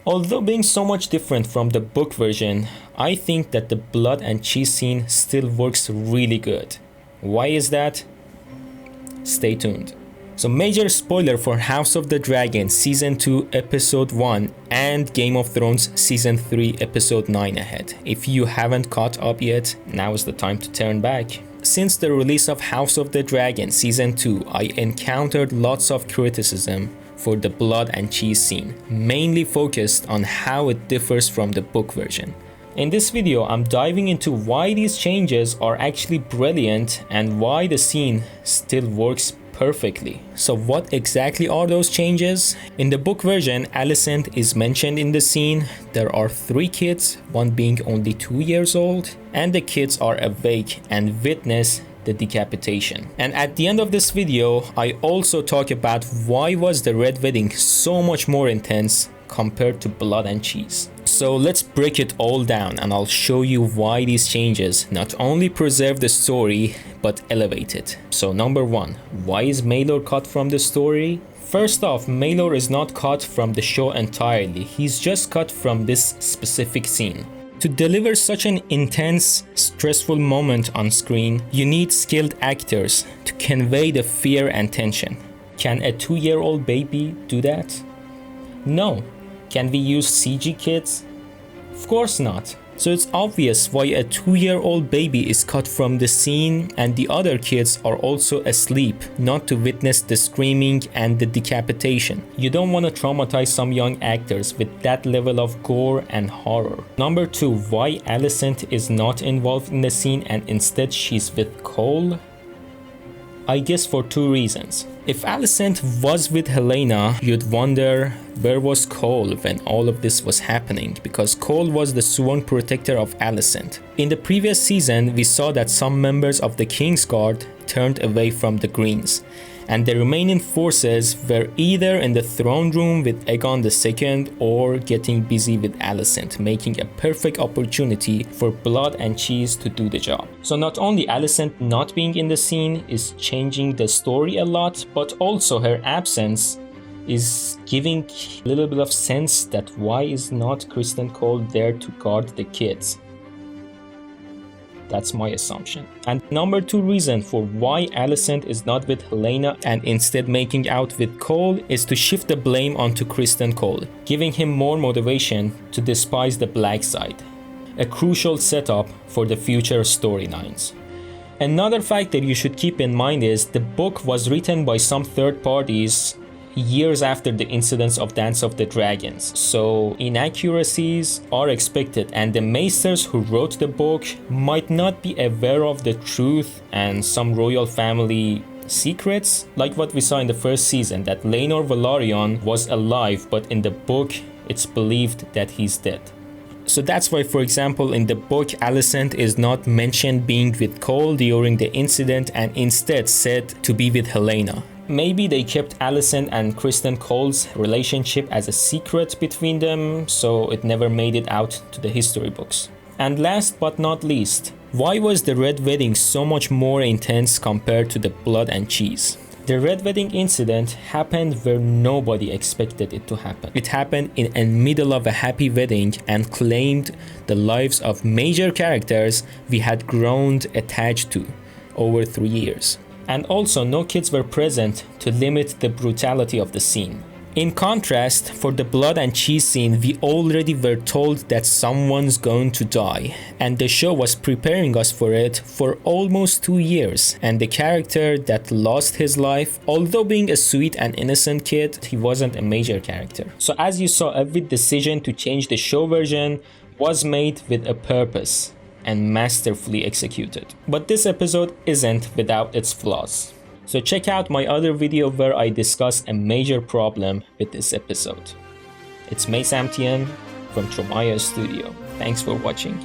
Although being so much different from the book version, I think that the blood and cheese scene still works really good. Why is that? Stay tuned. So major spoiler for House of the Dragon Season 2 Episode 1 and Game of Thrones Season 3 Episode 9 ahead. If you haven't caught up yet, now is the time to turn back. Since the release of House of the Dragon Season 2, I encountered lots of criticism for the blood and cheese scene, mainly focused on how it differs from the book version. In this video, I'm diving into why these changes are actually brilliant and why the scene still works perfectly. So what exactly are those changes? In the book version, Alicent is mentioned in the scene. There are 3 kids, one being only 2 years old, and the kids are awake and witness the decapitation. And at the end of this video, I also talk about why was the Red Wedding so much more intense compared to Blood and Cheese. So let's break it all down and I'll show you why these changes not only preserve the story but elevate it. So number 1, why is Maelor cut from the story? First off, Maelor is not cut from the show entirely, he's just cut from this specific scene. To deliver such an intense, stressful moment on screen, you need skilled actors to convey the fear and tension. Can a 2-year-old baby do that? No. Can we use CG kids? Of course not. So it's obvious why a 2-year-old baby is cut from the scene and the other kids are also asleep, not to witness the screaming and the decapitation. You don't want to traumatize some young actors with that level of gore and horror. Number 2, why Alicent is not involved in the scene and instead she's with Cole? I guess for 2 reasons. If Alicent was with Helena, you'd wonder where was Cole when all of this was happening, because Cole was the sworn protector of Alicent. In the previous season, we saw that some members of the Kingsguard turned away from the Greens, and the remaining forces were either in the throne room with Aegon II or getting busy with Alicent, making a perfect opportunity for Blood and Cheese to do the job. So not only Alicent not being in the scene is changing the story a lot, but also her absence is giving a little bit of sense that why is not Kristen Cole there to guard the kids? That's my assumption. And number 2 reason for why Alicent is not with Helena and instead making out with Cole is to shift the blame onto Kristen Cole, giving him more motivation to despise the black side. A crucial setup for the future storylines. Another fact that you should keep in mind is the book was written by some third parties years after the incidents of Dance of the Dragons, so inaccuracies are expected and the maesters who wrote the book might not be aware of the truth and some royal family secrets, like what we saw in the first season, that Laenor Velaryon was alive, but in the book it's believed that he's dead. So that's why, for example, in the book, Alicent is not mentioned being with Cole during the incident and instead said to be with Helena. Maybe they kept Alicent and Kristen Cole's relationship as a secret between them, so it never made it out to the history books. And last but not least, why was the Red Wedding so much more intense compared to the Blood and Cheese? The Red Wedding incident happened where nobody expected it to happen. It happened in the middle of a happy wedding and claimed the lives of major characters we had grown attached to over 3 years. And also no kids were present to limit the brutality of the scene. In contrast, for the Blood and Cheese scene, we already were told that someone's going to die, and the show was preparing us for it for almost 2 years. And the character that lost his life, although being a sweet and innocent kid, he wasn't a major character. So as you saw, every decision to change the show version was made with a purpose and masterfully executed. But this episode isn't without its flaws. So check out my other video where I discuss a major problem with this episode. It's May Samtian from Tromaya Studio. Thanks for watching.